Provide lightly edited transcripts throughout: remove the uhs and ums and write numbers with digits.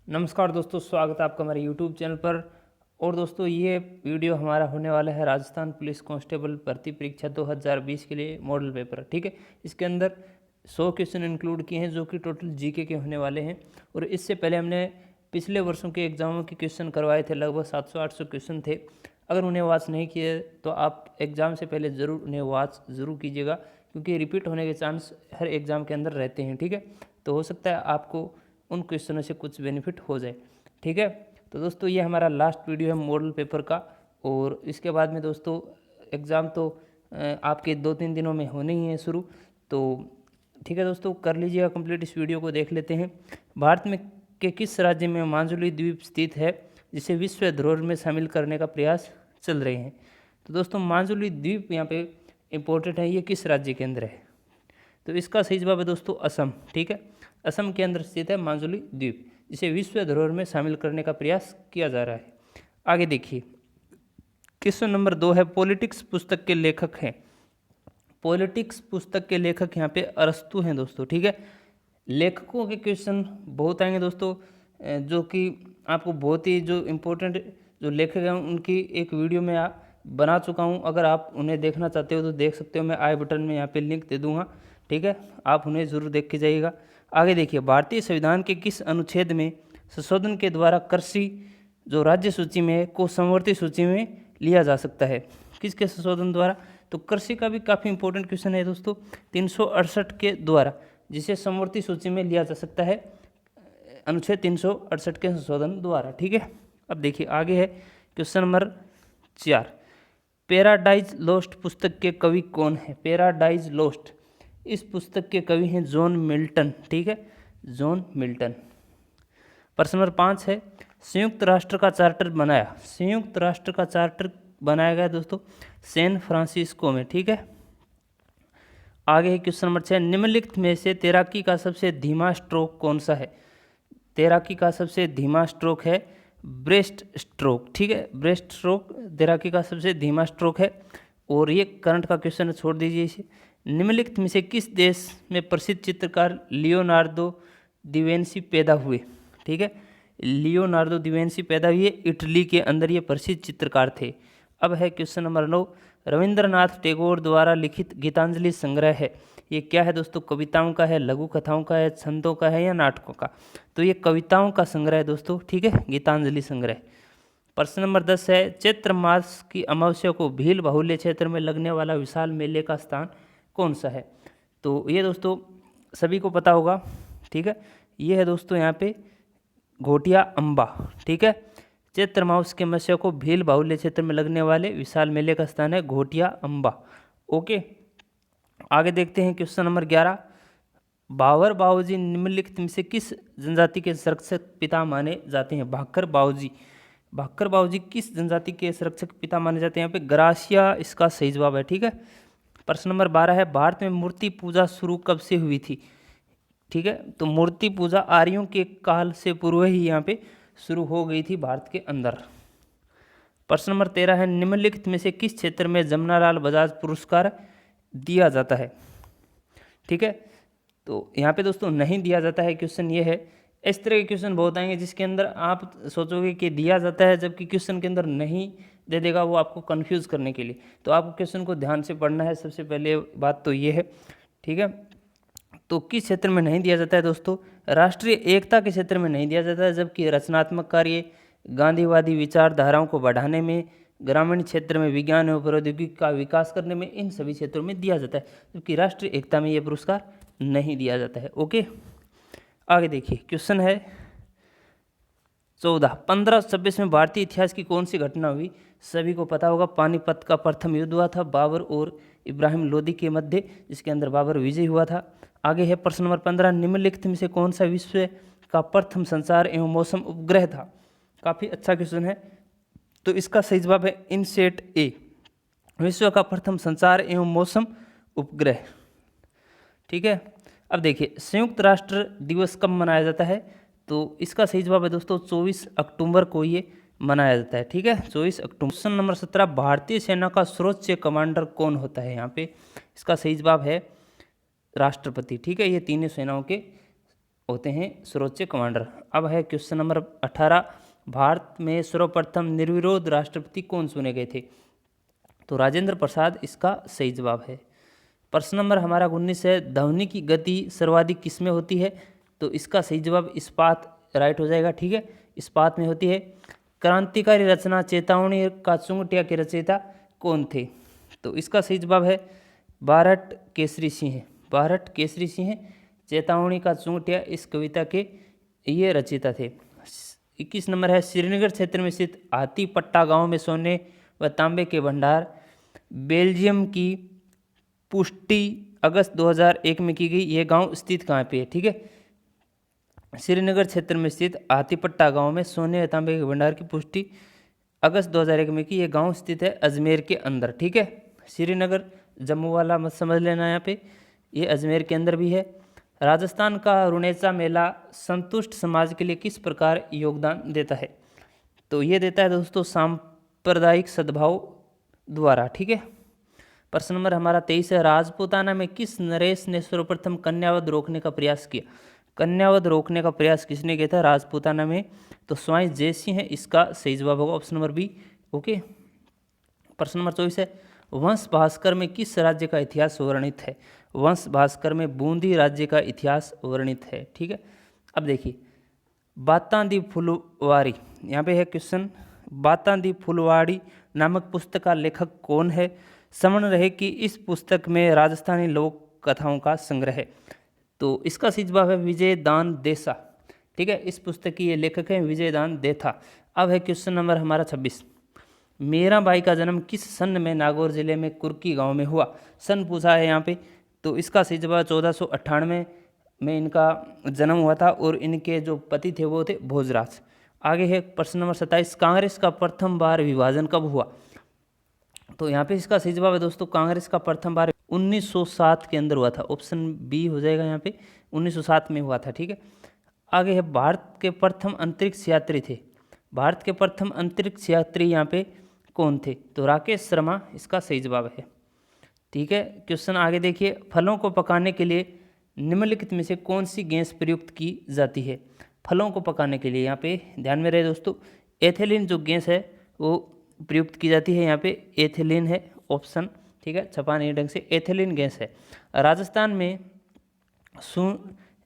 नमस्कार दोस्तों, स्वागत है आपका हमारे यूट्यूब चैनल पर। और दोस्तों, ये वीडियो हमारा होने वाला है राजस्थान पुलिस कांस्टेबल भर्ती परीक्षा 2020 के लिए मॉडल पेपर। ठीक है, इसके अंदर 100 क्वेश्चन इंक्लूड किए हैं जो कि टोटल जीके के होने वाले हैं। और इससे पहले हमने पिछले वर्षों के एग्जामों के क्वेश्चन करवाए थे, लगभग 700-800 क्वेश्चन थे। अगर उन्हें वॉच नहीं किए तो आप एग्ज़ाम से पहले ज़रूर उन्हें वॉच ज़रूर कीजिएगा, क्योंकि रिपीट होने के चांस हर एग्ज़ाम के अंदर रहते हैं। ठीक है, तो हो सकता है आपको उन क्वेश्चनों से कुछ बेनिफिट हो जाए। ठीक है, तो दोस्तों ये हमारा लास्ट वीडियो है मॉडल पेपर का। और इसके बाद में दोस्तों एग्ज़ाम तो आपके 2-3 दिनों में होने ही हैं शुरू। तो ठीक है दोस्तों, कर लीजिएगा कंप्लीट। इस वीडियो को देख लेते हैं। भारत में के किस राज्य में माजुली द्वीप स्थित है जिसे विश्व धरोहर में शामिल करने का प्रयास चल रहे हैं? तो दोस्तों माजुली द्वीप यहाँ पे इम्पोर्टेंट है, ये किस राज्य के अंदर है? तो इसका सही जवाब है दोस्तों असम। ठीक है, असम के अंदर स्थित है माजुली द्वीप, जिसे विश्व धरोहर में शामिल करने का प्रयास किया जा रहा है। आगे देखिए, क्वेश्चन नंबर 2 है, पॉलिटिक्स पुस्तक के लेखक हैं। पॉलिटिक्स पुस्तक के लेखक यहाँ पे अरस्तु हैं दोस्तों। ठीक है, लेखकों के क्वेश्चन बहुत आएंगे दोस्तों, जो कि आपको बहुत ही जो इम्पोर्टेंट जो लेखक हैं उनकी एक वीडियो में बना चुका हूँ। अगर आप उन्हें देखना चाहते हो तो देख सकते हो, मैं आई बटन में यहाँ पे लिंक दे दूँगा। ठीक है, आप उन्हें ज़रूर देख के जाइएगा। आगे देखिए, भारतीय संविधान के किस अनुच्छेद में संशोधन के द्वारा कृषि जो राज्य सूची में है को समवर्ती सूची में लिया जा सकता है? किसके संशोधन द्वारा? तो कृषि का भी काफ़ी इंपॉर्टेंट क्वेश्चन है दोस्तों, 368 के द्वारा, जिसे समवर्ती सूची में लिया जा सकता है अनुच्छेद 368 के संशोधन द्वारा। ठीक है, अब देखिए आगे है क्वेश्चन नंबर 4, पैराडाइज लोस्ट पुस्तक के कवि कौन है? पैराडाइज लोस्ट इस पुस्तक के कवि हैं जॉन मिल्टन। ठीक है, जॉन मिल्टन। प्रश्न नंबर 5 है, संयुक्त राष्ट्र का चार्टर बनाया। संयुक्त राष्ट्र का चार्टर बनाया गया दोस्तों सैन फ्रांसिस्को में। ठीक है, आगे है क्वेश्चन नंबर 6, निम्नलिखित में से तैराकी का सबसे धीमा स्ट्रोक कौन सा है? तैराकी का सबसे धीमा स्ट्रोक है ब्रेस्ट स्ट्रोक। ठीक है, ब्रेस्ट स्ट्रोक तैराकी का सबसे धीमा स्ट्रोक है। और ये करंट का क्वेश्चन है, छोड़ दीजिए इसे। निम्नलिखित में से किस देश में प्रसिद्ध चित्रकार लियोनार्डो दिवेंसी पैदा हुए? ठीक है, लियोनार्डो दिवेंसी पैदा हुए इटली के अंदर, ये प्रसिद्ध चित्रकार थे। अब है क्वेश्चन नंबर 9, रविंद्रनाथ टैगोर द्वारा लिखित गीतांजलि संग्रह है, ये क्या है दोस्तों? कविताओं का है, लघु कथाओं का है, छंदों का है या नाटकों का? तो ये कविताओं का संग्रह है दोस्तों। ठीक है, गीतांजलि संग्रह। प्रश्न नंबर 10 है, चैत्र मास की अमावस्या को भील बाहुल्य क्षेत्र में लगने वाला विशाल मेले का स्थान कौन सा है? तो ये दोस्तों सभी को पता होगा। ठीक है, ये है दोस्तों यहाँ पे घोटिया अम्बा। ठीक है, चैत्र मास के अमावस्या को भील बाहुल्य क्षेत्र में लगने वाले विशाल मेले का स्थान है घोटिया अम्बा। ओके, आगे देखते हैं क्वेश्चन नंबर 11, भावर बाबूजी निम्नलिखित में से किस जनजाति के संरक्षक पिता माने जाते हैं? भाकर बाबूजी, भाकर बाबूजी किस जनजाति के संरक्षक पिता माने जाते हैं? यहाँ पे ग्रासिया इसका सही जवाब है। ठीक है, प्रश्न नंबर 12 है, भारत में मूर्ति पूजा शुरू कब से हुई थी? ठीक है, तो मूर्ति पूजा आर्यों के काल से पूर्व ही यहाँ पे शुरू हो गई थी भारत के अंदर। प्रश्न नंबर 13 है, निम्नलिखित में से किस क्षेत्र में जमनालाल बजाज पुरस्कार दिया जाता है? ठीक है, तो यहाँ पे दोस्तों नहीं दिया जाता है, क्वेश्चन ये है। इस तरह के क्वेश्चन बहुत आएंगे जिसके अंदर आप सोचोगे कि दिया जाता है, जबकि क्वेश्चन के अंदर नहीं दे देगा, वो आपको कंफ्यूज करने के लिए। तो आपको क्वेश्चन को ध्यान से पढ़ना है, सबसे पहले बात तो ये है। ठीक है, तो किस क्षेत्र में नहीं दिया जाता है दोस्तों? राष्ट्रीय एकता के क्षेत्र में नहीं दिया जाता है, जबकि रचनात्मक कार्य, गांधीवादी विचारधाराओं को बढ़ाने में, ग्रामीण क्षेत्र में विज्ञान एवं प्रौद्योगिकी का विकास करने में, इन सभी क्षेत्रों में दिया जाता है, जबकि राष्ट्रीय एकता में यह पुरस्कार नहीं दिया जाता है। ओके, आगे देखिए क्वेश्चन है 14, 1526 में भारतीय इतिहास की कौन सी घटना हुई? सभी को पता होगा, पानीपत का प्रथम युद्ध हुआ था बाबर और इब्राहिम लोदी के मध्य, जिसके अंदर बाबर विजयी हुआ था। आगे है प्रश्न नंबर 15, निम्नलिखित में से कौन सा विश्व का प्रथम संचार एवं मौसम उपग्रह था? काफ़ी अच्छा क्वेश्चन है, तो इसका सही जवाब है इनसेट ए, विश्व का प्रथम संचार एवं मौसम उपग्रह। ठीक है, अब देखिए संयुक्त राष्ट्र दिवस कब मनाया जाता है? तो इसका सही जवाब है दोस्तों 24 अक्टूबर को ये मनाया जाता है। ठीक है, 24 अक्टूबर। क्वेश्चन नंबर 17, भारतीय सेना का सर्वोच्च कमांडर कौन होता है? यहाँ पे इसका सही जवाब है राष्ट्रपति। ठीक है, ये तीनों सेनाओं के होते हैं सर्वोच्च कमांडर। अब है क्वेश्चन नंबर 18, भारत में सर्वप्रथम निर्विरोध राष्ट्रपति कौन चुने गए थे? तो राजेंद्र प्रसाद इसका सही जवाब है। प्रश्न नंबर हमारा 19 है, ध्वनि की गति सर्वाधिक किस में होती है? तो इसका सही जवाब इस्पात राइट हो जाएगा, ठीक है, इस्पात में होती है। क्रांतिकारी रचना चेतावनी का चुंगटिया के रचयिता कौन थे? तो इसका सही जवाब है बारहट केसरी सिंह। बारहट केसरी सिंह चेतावनी का चुंगटिया इस कविता के ये रचयिता थे। 21 नंबर है, श्रीनगर क्षेत्र में स्थित हाथीपट्टा गांव में सोने व तांबे के भंडार बेल्जियम की पुष्टि अगस्त 2001 में की गई। यह गांव स्थित कहाँ पे है? ठीक है, श्रीनगर क्षेत्र में स्थित हाथीपट्टा गांव में सोने व तांबे के भंडार की पुष्टि अगस्त 2001 में की। यह गांव स्थित है अजमेर के अंदर, ठीक है। श्रीनगर जम्मू वाला मत समझ लेना यहाँ पे, ये अजमेर के अंदर भी है। राजस्थान का रुणेचा मेला संतुष्ट समाज के लिए किस प्रकार योगदान देता है? तो ये देता है दोस्तों सांप्रदायिक सद्भाव द्वारा, ठीक है। प्रश्न नंबर हमारा 23 है, राजपूताना में किस नरेश ने सर्वप्रथम कन्यावध रोकने का प्रयास किया? कन्यावध रोकने का प्रयास किसने किया था राजपूताना में? तो स्वाई जयसिंह है इसका सही जवाब होगा, ऑप्शन नंबर बी, ओके। प्रश्न नंबर 24 है, वंश भास्कर में किस राज्य का इतिहास वर्णित है? वंश भास्कर में बूंदी राज्य का इतिहास वर्णित है, ठीक है। अब देखिए, बातां दी फुलवारी, यहाँ पे है क्वेश्चन, बातां दी फुलवाड़ी नामक पुस्तक का लेखक कौन है? समझ रहे कि इस पुस्तक में राजस्थानी लोक कथाओं का संग्रह है। तो इसका सही जवाब है विजय दान देसा, ठीक है। इस पुस्तक की ये लेखक है विजय दान देथा। अब है क्वेश्चन नंबर हमारा 26, मीराबाई का जन्म किस सन में नागौर जिले में कुर्की गांव में हुआ? सन पूछा है यहाँ पे, तो इसका सही जवाब 1498 में इनका जन्म हुआ था और इनके जो पति थे वो थे भोजराज। आगे है प्रश्न नंबर 27, कांग्रेस का प्रथम बार विभाजन कब हुआ? तो यहाँ पे इसका सही जवाब है दोस्तों, कांग्रेस का प्रथम बार 1907 के अंदर हुआ था, ऑप्शन बी हो जाएगा यहाँ पे, 1907 में हुआ था, ठीक है। आगे है भारत के प्रथम अंतरिक्ष यात्री थे, भारत के प्रथम अंतरिक्ष यात्री यहाँ पे कौन थे? तो राकेश शर्मा इसका सही जवाब है, ठीक है। क्वेश्चन आगे देखिए, फलों को पकाने के लिए निम्नलिखित में से कौन सी गैस प्रयुक्त की जाती है? फलों को पकाने के लिए यहाँ पे ध्यान में रहे दोस्तों, एथिलीन जो गैस है वो प्रयुक्त की जाती है, यहाँ पे एथिलीन है ऑप्शन, ठीक है, छपा नहीं ढंग से, एथिलीन गैस है। राजस्थान में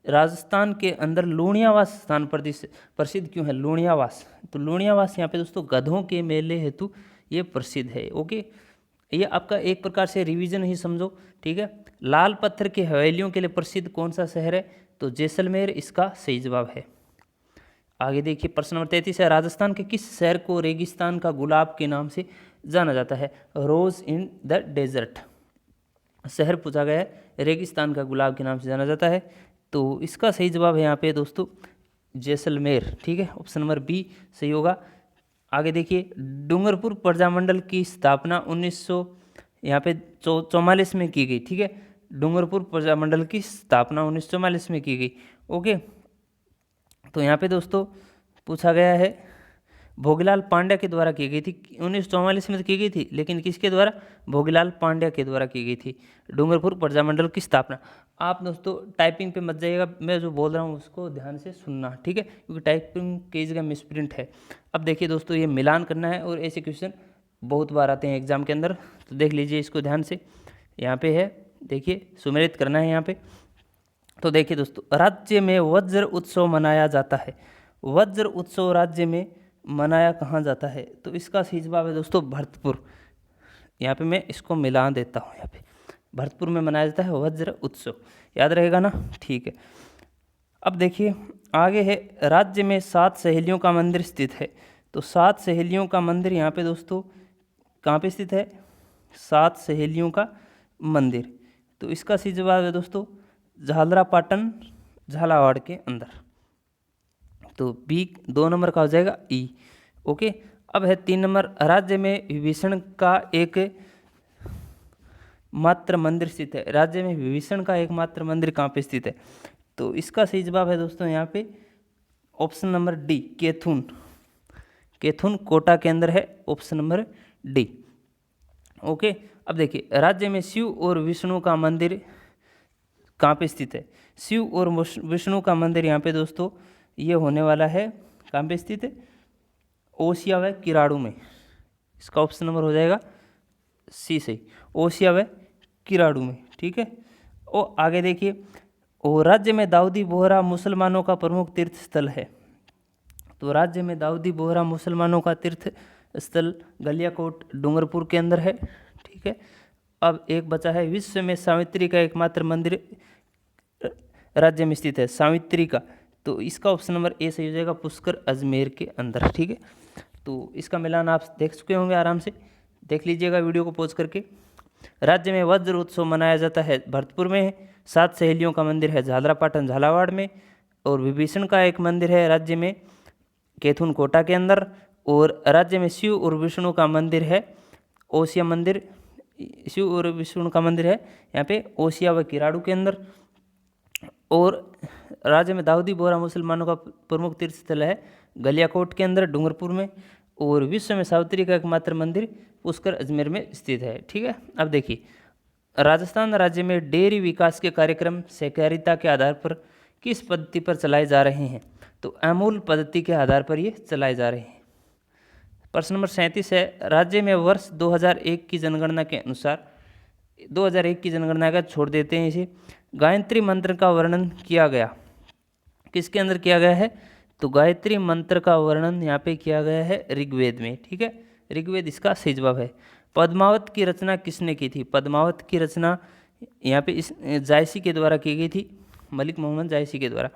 राजस्थान के अंदर लूणियावास स्थान प्रसिद्ध क्यों है? लूणियावास, तो लूणियावास यहाँ पे दोस्तों गधों के मेले हेतु ये प्रसिद्ध है, ओके। ये आपका एक प्रकार से रिवीजन ही समझो, ठीक है। लाल पत्थर की हवेलियों के लिए प्रसिद्ध कौन सा शहर है? तो जैसलमेर इसका सही जवाब है। आगे देखिए प्रश्न नंबर 33 है, राजस्थान के किस शहर को रेगिस्तान का गुलाब के नाम से जाना जाता है? रोज इन द डेजर्ट शहर पूछा गया है, रेगिस्तान का गुलाब के नाम से जाना जाता है। तो इसका सही जवाब है यहाँ पे दोस्तों जैसलमेर, ठीक है, ऑप्शन नंबर बी सही होगा। आगे देखिए, डूंगरपुर प्रजामंडल की स्थापना 1900 यहाँ पे 44 में की गई, ठीक है। डूंगरपुर प्रजामंडल की स्थापना 1944 में की गई, ओके। तो यहाँ पे दोस्तों पूछा गया है भोगीलाल पांड्या के द्वारा की गई थी, 1944 में तो की गई थी, लेकिन किसके द्वारा? भोगीलाल पांड्या के द्वारा की गई थी डूंगरपुर प्रजामंडल की स्थापना। आप दोस्तों टाइपिंग पे मत जाइएगा, मैं जो बोल रहा हूँ उसको ध्यान से सुनना, ठीक है, क्योंकि टाइपिंग की जगह मिसप्रिंट है। अब देखिए दोस्तों, ये मिलान करना है और ऐसे क्वेश्चन बहुत बार आते हैं एग्जाम के अंदर, तो देख लीजिए इसको ध्यान से। यहाँ पे है, देखिए सुमेलित करना है यहाँ पे। तो देखिए दोस्तों, राज्य में वज्र उत्सव मनाया जाता है, वज्र उत्सव राज्य में मनाया कहाँ जाता है? तो इसका सही जवाब है दोस्तों भरतपुर। यहाँ पे मैं इसको मिला देता हूँ, यहाँ पे भरतपुर में मनाया जाता है वज्र उत्सव, याद रहेगा ना, ठीक है। अब देखिए आगे है, राज्य में 7 सहेलियों का मंदिर स्थित है। तो 7 सहेलियों का मंदिर यहाँ पे दोस्तों कहाँ पे स्थित है? 7 सहेलियों का मंदिर, तो इसका सही जवाब है दोस्तों झालरापाटन झालावाड़ के अंदर। तो बी 2 नंबर का हो जाएगा ई, ओके। अब है 3 नंबर, राज्य में विभीषण का एक मात्र मंदिर स्थित है। राज्य में विभीषण का एकमात्र मंदिर कहाँ पे स्थित है? तो इसका सही जवाब है दोस्तों यहाँ पे option number D Kethun, Kethun Kota के अंदर है, ऑप्शन नंबर डी, ओके। अब देखिए, राज्य में शिव और विष्णु का मंदिर कहाँ पे स्थित है? शिव और विष्णु का मंदिर यहाँ पे दोस्तों ये होने वाला है, कहाँ पे स्थित है? ओसिया व किराड़ू में। इसका ऑप्शन नंबर हो जाएगा सी सही, ओसिया व किराड़ू में, ठीक है। और आगे देखिए, और राज्य में दाऊदी बोहरा मुसलमानों का प्रमुख तीर्थ स्थल है। तो राज्य में दाऊदी बोहरा मुसलमानों का तीर्थ स्थल गलियाकोट डूंगरपुर के अंदर है, ठीक है। अब एक बचा है, विश्व में सावित्री का एकमात्र मंदिर राज्य में स्थित है, सावित्री का। तो इसका ऑप्शन नंबर ए सही हो जाएगा, पुष्कर अजमेर के अंदर, ठीक है। तो इसका मिलान आप देख चुके होंगे, आराम से देख लीजिएगा वीडियो को पॉज करके। राज्य में वज्र उत्सव मनाया जाता है, भरतपुर में है। 7 सहेलियों का मंदिर है झालरापाटन झालावाड़ में। और विभीषण का एक मंदिर है राज्य में कैथून कोटा के अंदर। और राज्य में शिव और विष्णु का मंदिर है ओसिया मंदिर, शिव और विष्णु का मंदिर है यहाँ पे ओसिया व किराड़ू के अंदर। और राज्य में दाऊदी बोहरा मुसलमानों का प्रमुख तीर्थ स्थल है गलियाकोट के अंदर डूंगरपुर में। और विश्व में सावित्री का एकमात्र मंदिर पुष्कर अजमेर में स्थित है, ठीक है। अब देखिए, राजस्थान राज्य में डेयरी विकास के कार्यक्रम सहकारिता के आधार पर किस पद्धति पर चलाए जा रहे हैं? तो अमूल पद्धति के आधार पर ये चलाए जा रहे हैं। प्रश्न नंबर 37 है, राज्य में वर्ष 2001 की जनगणना के अनुसार, 2001 की जनगणना का छोड़ देते हैं इसे, गायत्री मंत्र का वर्णन किया गया किसके अंदर किया गया है? तो गायत्री मंत्र का वर्णन यहाँ पे किया गया है ऋग्वेद में, ठीक है। ऋग्वेद इसका सही जवाब है। पद्मावत की रचना किसने की थी? पद्मावत की रचना यहाँ पे इस जायसी के द्वारा की गई थी, मलिक मोहम्मद जायसी के द्वारा।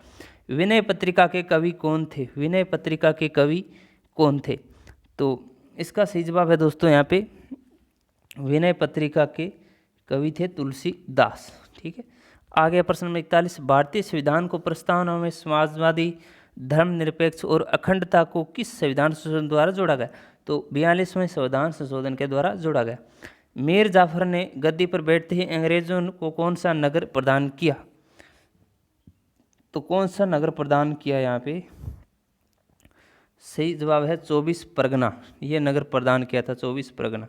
विनय पत्रिका के कवि कौन थे? विनय पत्रिका के कवि कौन थे? तो इसका सही जवाब है दोस्तों यहाँ पे विनय पत्रिका के कवि थे तुलसीदास, ठीक है। आगे प्रश्न नंबर 41, भारतीय संविधान को प्रस्तावना में समाजवादी, धर्मनिरपेक्ष और अखंडता को किस संविधान संशोधन द्वारा जोड़ा गया? तो 42वें संविधान संशोधन के द्वारा जोड़ा गया। मीर जाफर ने गद्दी पर बैठते ही अंग्रेजों को कौन सा नगर प्रदान किया? तो कौन सा नगर प्रदान किया यहाँ पे? सही जवाब है 24 परगना, ये नगर प्रदान किया था 24 परगना।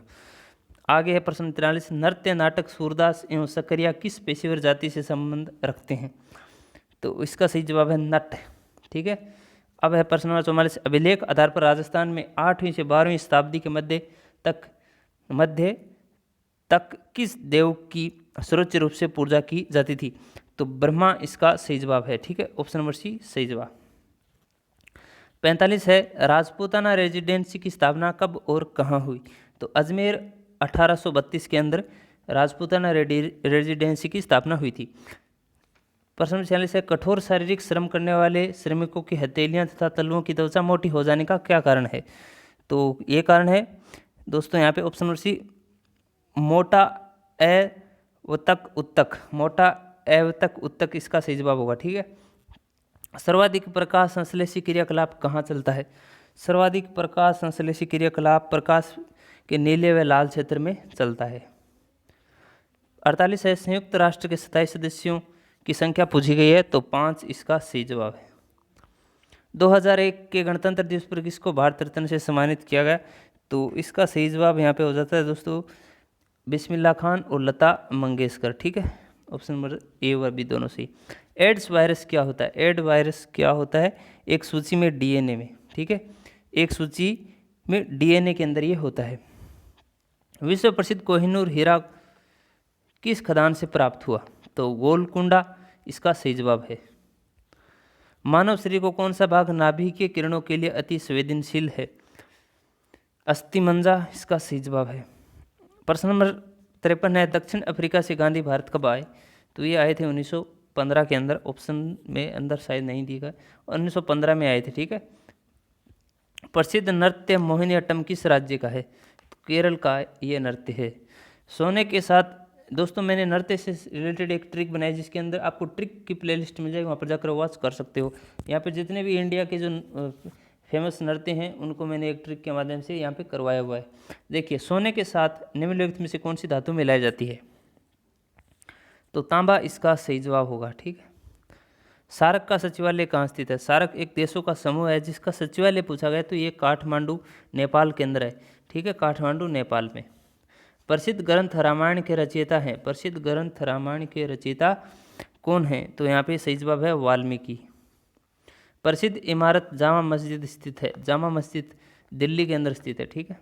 आगे है प्रश्न 43, नृत्य नाटक सूरदास एवं सकरिया किस पेशेवर जाति से संबंध रखते हैं? तो इसका सही जवाब है नट, ठीक है। अब है प्रश्न नंबर 44, अभिलेख आधार पर राजस्थान में 8वीं से 12वीं शताब्दी के मध्य तक किस देव की सर्वोच्च रूप से पूजा की जाती थी? तो ब्रह्मा इसका सही जवाब है, ठीक है। ऑप्शन नंबर सी सही जवाब। 45 है, राजपूताना रेजिडेंसी की स्थापना कब और कहाँ हुई? तो अजमेर 1832 के अंदर राजपूताना रेजिडेंसी की स्थापना हुई थी। प्रश्न नंबर 46 है, कठोर शारीरिक श्रम करने वाले श्रमिकों की हथेलियां तथा तलवों की त्वचा मोटी हो जाने का क्या कारण है? तो ये कारण है दोस्तों यहाँ पे ऑप्शन नंबर सी, मोटा एवतक उत्तक, मोटा एवतक उत्तक इसका सही जवाब होगा, ठीक है। सर्वाधिक प्रकाश संश्लेषी क्रियाकलाप कहाँ चलता है? सर्वाधिक प्रकाश संश्लेषी क्रियाकलाप प्रकाश के नीले व लाल क्षेत्र में चलता है। 48 है, संयुक्त राष्ट्र के 27 सदस्यों की संख्या पूछी गई है, तो 5 इसका सही जवाब है। 2001 के गणतंत्र दिवस पर किसको भारत रत्न से सम्मानित किया गया? तो इसका सही जवाब यहाँ पे हो जाता है दोस्तों बिस्मिल्लाह खान और लता मंगेशकर, ठीक है। ऑप्शन नंबर ए और बी दोनों सही। एड्स वायरस क्या होता है? एड वायरस क्या होता है? एक सूची में डीएनए में, ठीक है, एक सूची में डीएनए के अंदर ये होता है। विश्व प्रसिद्ध कोहिनूर हीरा किस खदान से प्राप्त हुआ? तो गोलकुंडा इसका सही जवाब है। मानव शरीर को कौन सा भाग नाभिकीय किरणों के लिए अति संवेदनशील है? अस्थिमज्जा इसका सही जवाब है। प्रश्न नंबर 53 है, दक्षिण अफ्रीका से गांधी भारत कब आए? तो ये आए थे 1915 के अंदर, ऑप्शन में अंदर शायद नहीं दिया गया, 1915 में आए थे, ठीक है। प्रसिद्ध नृत्य मोहिनीअट्टम किस राज्य का है? तो केरल का ये नृत्य है। सोने के साथ दोस्तों मैंने नृत्य से रिलेटेड एक ट्रिक बनाई, जिसके अंदर आपको ट्रिक की प्लेलिस्ट मिल जाएगी, वहाँ पर जाकर वॉच कर सकते हो। यहाँ पे जितने भी इंडिया के जो फेमस नृत्य हैं उनको मैंने एक ट्रिक के माध्यम से यहाँ पे करवाया हुआ है। देखिए, सोने के साथ निम्नलिखित में से कौन सी धातु मिलाई जाती है? तो तांबा इसका सही जवाब होगा, ठीक है। सार्क का सचिवालय कहाँ स्थित है? सार्क एक देशों का समूह है जिसका सचिवालय पूछा गया तो ये काठमांडू नेपाल के अंदर है, ठीक है, काठमांडू नेपाल में। प्रसिद्ध ग्रंथ रामायण के रचयिता हैं? प्रसिद्ध ग्रंथ रामायण के रचयिता कौन है? तो यहाँ पे सही जवाब है वाल्मीकि। प्रसिद्ध इमारत जामा मस्जिद स्थित है। जामा मस्जिद दिल्ली के अंदर स्थित है, ठीक है।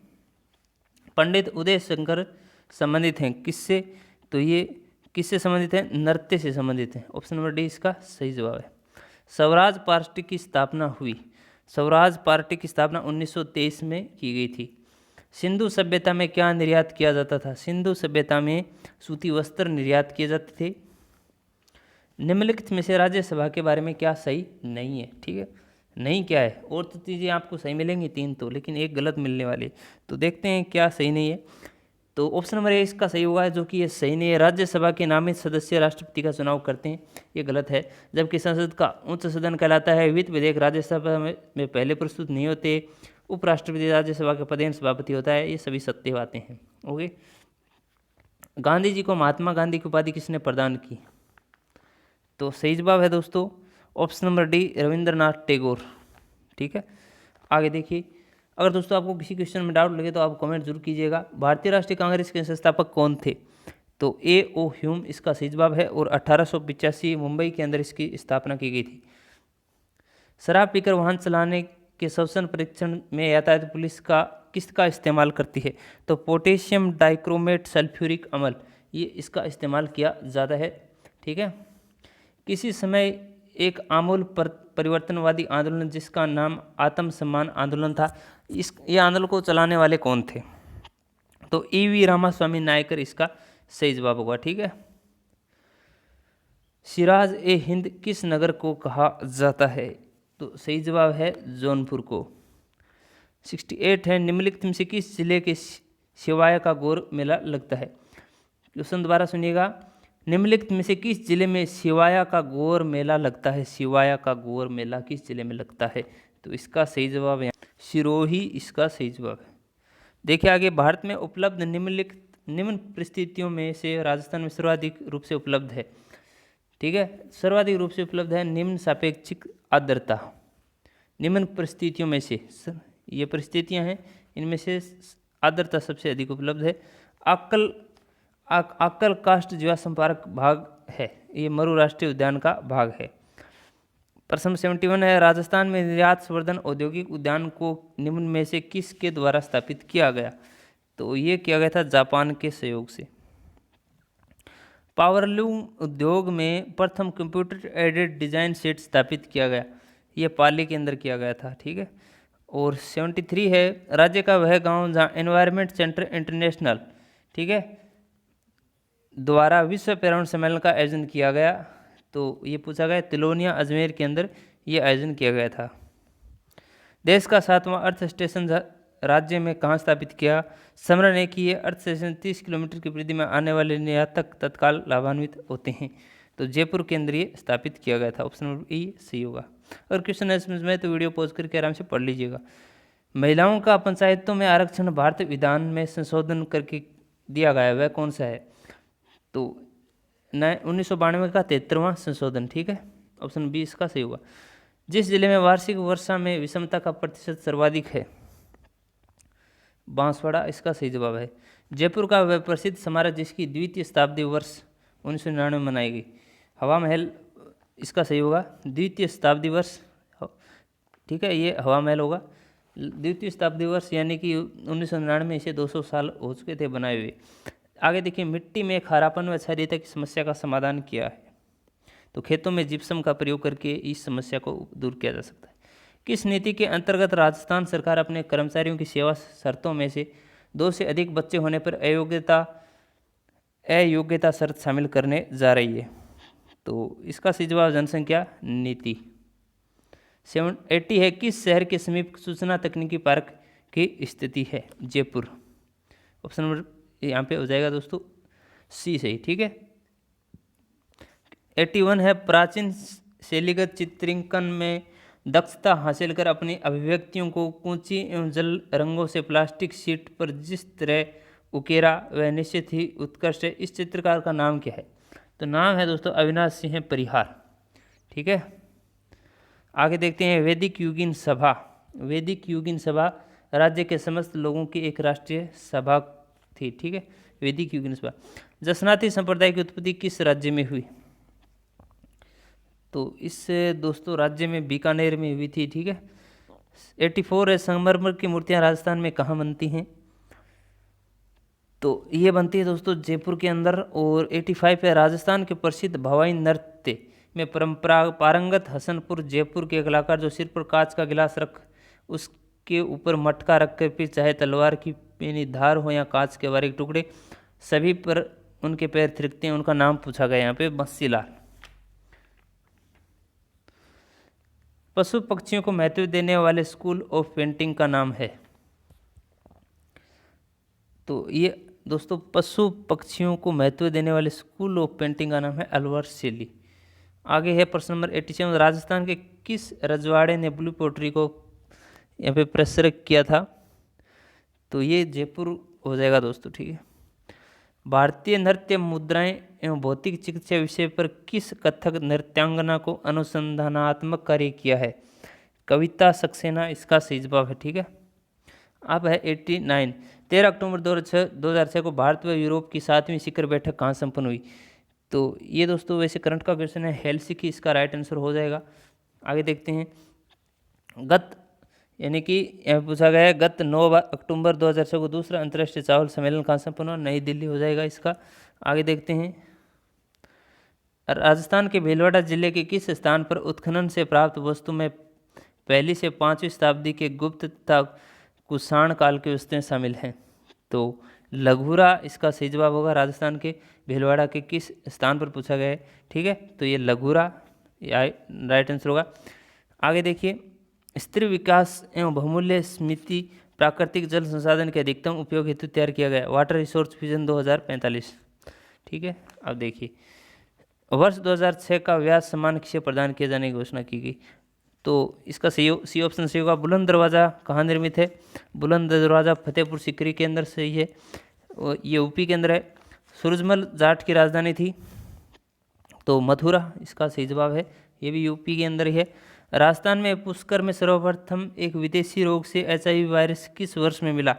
पंडित उदय शंकर संबंधित हैं किससे? तो ये किससे संबंधित है? नृत्य से संबंधित है। ऑप्शन नंबर डी इसका सही जवाब है। स्वराज पार्टी की स्थापना हुई। स्वराज पार्टी की स्थापना 1923 में की गई थी। सिंधु सभ्यता में क्या निर्यात किया जाता था? सिंधु सभ्यता में सूती वस्त्र निर्यात किए जाते थे। निम्नलिखित में से राज्यसभा के बारे में क्या सही नहीं है? ठीक है, नहीं क्या है? और तो चीज़ें आपको सही मिलेंगी 3 तो, लेकिन एक गलत मिलने वाली है। तो देखते हैं क्या सही नहीं है। तो ऑप्शन नंबर ए इसका सही होगा, जो कि ये सही नहीं है। राज्यसभा के नामित सदस्य राष्ट्रपति का चुनाव करते हैं, ये गलत है। जबकि संसद का उच्च सदन कहलाता है। वित्त विधेयक राज्यसभा में पहले प्रस्तुत नहीं होते। उपराष्ट्रपति राज्यसभा का पदेन सभापति होता है। ये सभी सत्य बातें हैं। ओके। गांधी जी को महात्मा गांधी की उपाधि किसने प्रदान की? तो सही जवाब है दोस्तों option number D Rabindranath Tagore. ठीक है, आगे देखिए। अगर दोस्तों आपको किसी क्वेश्चन में डाउट लगे तो आप कमेंट जरूर कीजिएगा। भारतीय राष्ट्रीय कांग्रेस के संस्थापक कौन थे? तो ए ओ ह्यूम इसका सही जवाब है और 1885 मुंबई के अंदर इसकी स्थापना की गई थी। शराब पीकर वाहन चलाने के श्वसन परीक्षण में यातायात पुलिस का किसका इस्तेमाल करती है? तो पोटेशियम डाइक्रोमेट सल्फ्यूरिक अम्ल, ये इसका इस्तेमाल किया जाता है। ठीक है। किसी समय एक आमूल परिवर्तनवादी आंदोलन जिसका नाम आत्मसम्मान आंदोलन था, ये आंदोलन को चलाने वाले कौन थे? तो ईवी रामास्वामी नायकर इसका सही जवाब होगा। ठीक है। सिराज ए हिंद किस नगर को कहा जाता है? तो सही जवाब है जौनपुर को। 68 है, निम्नलिखित में से किस जिले के शिवाया का गौर मेला लगता है? क्वेश्चन दोबारा सुनिएगा। निम्नलिखित में से किस जिले में शिवाया का गौर मेला लगता है? शिवाया का गौर मेला किस जिले में लगता है? तो इसका सही जवाब है सिरोही, इसका सही जवाब है। देखिए आगे, भारत में उपलब्ध निम्न परिस्थितियों में से राजस्थान में सर्वाधिक रूप से उपलब्ध है। ठीक है, सर्वाधिक रूप से उपलब्ध है निम्न सापेक्षिक आर्द्रता। निम्न परिस्थितियों में से ये परिस्थितियां हैं, इनमें से आर्द्रता सबसे अधिक उपलब्ध है। आक्कल कास्ट जीवाश्म पार्क भाग है, ये मरु राष्ट्रीय उद्यान का भाग है। प्रश्न 71 है, राजस्थान में निर्यात संवर्धन औद्योगिक उद्यान को निम्न में से किसके द्वारा स्थापित किया गया? तो ये किया गया था जापान के सहयोग से। पावरलूम उद्योग में प्रथम कंप्यूटर एडेड डिजाइन सेट स्थापित किया गया, ये पाली के अंदर किया गया था। ठीक है। और 73 है, राज्य का वह गांव जहां एनवायरमेंट सेंटर इंटरनेशनल, ठीक है, द्वारा विश्व पर्यावरण सम्मेलन का आयोजन किया गया। तो ये पूछा गया तिलोनिया अजमेर के अंदर ये आयोजन किया गया था। देश का 7वां अर्थ स्टेशन राज्य में कहाँ स्थापित किया? समरण ने कि ये अर्थ स्टेशन 30 किलोमीटर की परिधि में आने वाले निर्यातक तत्काल लाभान्वित होते हैं। तो जयपुर के अंदर ये स्थापित किया गया था। ऑप्शन नंबर ई सही होगा। और क्वेश्चन है समझ में तो वीडियो पॉज करके आराम से पढ़ लीजिएगा। महिलाओं का पंचायतों में आरक्षण भारतीय विधान में संशोधन करके दिया गया, वह कौन सा है? तो 1992 का 73वां संशोधन। ठीक है, ऑप्शन बी इसका सही होगा। जिस जिले में वार्षिक वर्षा में विषमता का प्रतिशत सर्वाधिक है? बांसवाड़ा, इसका सही जवाब है। जयपुर का वह प्रसिद्ध स्मारक जिसकी द्वितीय शताब्दी वर्ष 1999 में मनाई गई? हवा महल, इसका सही होगा। द्वितीय शताब्दी वर्ष, ठीक है, ये हवा महल होगा। द्वितीय शताब्दी वर्ष यानी कि 1999 में इसे 200 साल हो चुके थे बनाए हुए। आगे देखिए, मिट्टी में खारापन व क्षारीयता की समस्या का समाधान किया है? तो खेतों में जिप्सम का प्रयोग करके इस समस्या को दूर किया जा सकता है। किस नीति के अंतर्गत राजस्थान सरकार अपने कर्मचारियों की सेवा शर्तों में से 2 से अधिक बच्चे होने पर अयोग्यता शर्त शामिल करने जा रही है? तो इसका सही जवाब जनसंख्या नीति। 80 है, किस शहर के समीप सूचना तकनीकी पार्क की स्थिति है? जयपुर। ऑप्शन नंबर यहाँ पे हो जाएगा दोस्तों सी सही। ठीक है। 81 है, प्राचीन शैलीगत चित्रिंकन में दक्षता हासिल कर अपनी अभिव्यक्तियों को कूची एवं जल रंगों से प्लास्टिक शीट पर जिस तरह उकेरा वह निश्चित ही उत्कृष्ट है। इस चित्रकार का नाम क्या है? तो नाम है दोस्तों अविनाश सिंह परिहार। ठीक है। आगे देखते हैं, वैदिक युगीन सभा। वैदिक युगीन सभा राज्य के समस्त लोगों की एक राष्ट्रीय सभा थी। ठीक है, वैदिक युगीन सभा। जसनाती संप्रदाय की उत्पत्ति किस राज्य में हुई? तो इससे दोस्तों राज्य में बीकानेर में हुई थी, ठीक है। 84 है, संगमरमर की मूर्तियाँ राजस्थान में कहाँ बनती हैं? तो ये बनती है दोस्तों जयपुर के अंदर। और 85 है, राजस्थान के प्रसिद्ध भवाई नृत्य में परंपरा पारंगत हसनपुर जयपुर के कलाकार जो सिर पर कांच का गिलास रख उसके ऊपर मटका रख कर फिर चाहे तलवार की पेनी धार हो या कांच के बारीक टुकड़े सभी पर उनके पैर थिरकते हैं, उनका नाम पूछा गया यहाँ पे बंसीलाल। पशु पक्षियों को महत्व देने वाले स्कूल ऑफ पेंटिंग का नाम है? तो ये दोस्तों पशु पक्षियों को महत्व देने वाले स्कूल ऑफ पेंटिंग का नाम है अलवर शैली। आगे है प्रश्न नंबर 87, राजस्थान के किस रजवाड़े ने ब्लू पोट्री को यहाँ पे प्रसरक किया था? तो ये जयपुर हो जाएगा दोस्तों, ठीक है। भारतीय नृत्य मुद्राएं एवं भौतिक चिकित्सा विषय पर किस कथक नृत्यांगना को अनुसंधानात्मक कार्य किया है? कविता सक्सेना इसका सही जवाब है, ठीक है। अब है 89, 13 अक्टूबर 2006 को भारत व यूरोप की 7वीं शिखर बैठक कहाँ संपन्न हुई? तो ये दोस्तों वैसे करंट का क्वेश्चन है, हेलसिंकी इसका राइट आंसर हो जाएगा। आगे देखते हैं, गत यानी कि यहाँ पूछा गया है गत 9 अक्टूबर 2006 को दूसरा अंतर्राष्ट्रीय चावल सम्मेलन कहाँ संपन्न हुआ? नई दिल्ली हो जाएगा इसका। आगे देखते हैं, राजस्थान के भीलवाड़ा जिले के किस स्थान पर उत्खनन से प्राप्त वस्तु में पहली से 5वीं शताब्दी के गुप्त तथा कुषाण काल की वस्तुएं शामिल हैं? तो लघुरा इसका सही जवाब होगा। राजस्थान के भीलवाड़ा के किस स्थान पर पूछा गया है, ठीक है। तो ये लघुरा राइट आंसर होगा। आगे देखिए, स्त्री विकास एवं बहुमूल्य समिति प्राकृतिक जल संसाधन के अधिकतम उपयोग हेतु तैयार किया गया वाटर रिसोर्स विजन 2045, ठीक है। अब देखिए, वर्ष 2006 का व्यास सम्मान किसे प्रदान किए जाने की घोषणा की गई? तो इसका सी ऑप्शन सही होगा। बुलंद दरवाज़ा कहाँ निर्मित है? बुलंद दरवाज़ा फतेहपुर सीकरी के अंदर सही है, ये यूपी के अंदर है। सूरजमल जाट की राजधानी थी, तो मथुरा इसका सही जवाब है, ये भी यूपी के अंदर ही है। राजस्थान में पुष्कर में सर्वप्रथम एक विदेशी रोग से HIV वायरस किस वर्ष में मिला?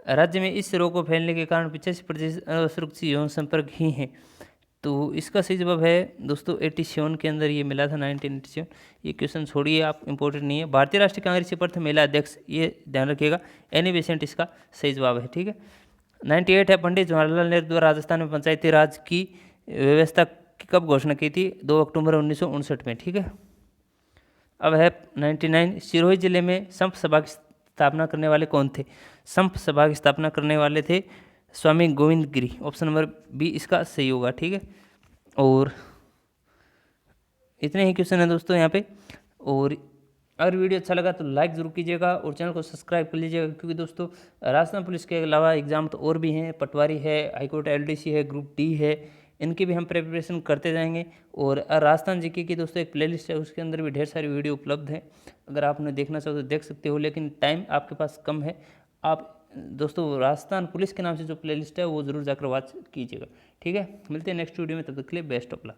राज्य में इस रोग को फैलने के कारण 85% असुरक्षित यौन संपर्क ही हैं। तो इसका सही जवाब है दोस्तों 87 के अंदर ये मिला था, 1987। ये क्वेश्चन छोड़िए आप, इंपॉर्टेंट नहीं है। भारतीय राष्ट्रीय कांग्रेस की प्रथम महिला अध्यक्ष, ये ध्यान रखिएगा, एनी बेसेंट इसका सही जवाब है, ठीक है। 98 है, पंडित जवाहरलाल नेहरू द्वारा राजस्थान में पंचायती राज की व्यवस्था की कब घोषणा की थी? 2 अक्टूबर 1959 में, ठीक है। अब है 99, सिरोही जिले में संप सभा की स्थापना करने वाले कौन थे? संप सभा की स्थापना करने वाले थे स्वामी गोविंद गिरी, ऑप्शन नंबर बी इसका सही होगा, ठीक है। और इतने ही क्वेश्चन है दोस्तों यहाँ पे। और अगर वीडियो अच्छा लगा तो लाइक ज़रूर कीजिएगा और चैनल को सब्सक्राइब कर लीजिएगा, क्योंकि दोस्तों राजस्थान पुलिस के अलावा एग्जाम तो और भी हैं, पटवारी है, हाईकोर्ट LDC है, ग्रुप D है, इनकी भी हम प्रिपरेशन करते जाएंगे। और राजस्थान जीके की दोस्तों एक प्लेलिस्ट है, उसके अंदर भी ढेर सारी वीडियो उपलब्ध है, अगर आपने देखना चाहो तो देख सकते हो, लेकिन टाइम आपके पास कम है। आप दोस्तों राजस्थान पुलिस के नाम से जो प्लेलिस्ट है वो ज़रूर जाकर वॉच कीजिएगा, ठीक है। मिलते हैं नेक्स्ट वीडियो में, तब तक के लिए बेस्ट ऑफ लक।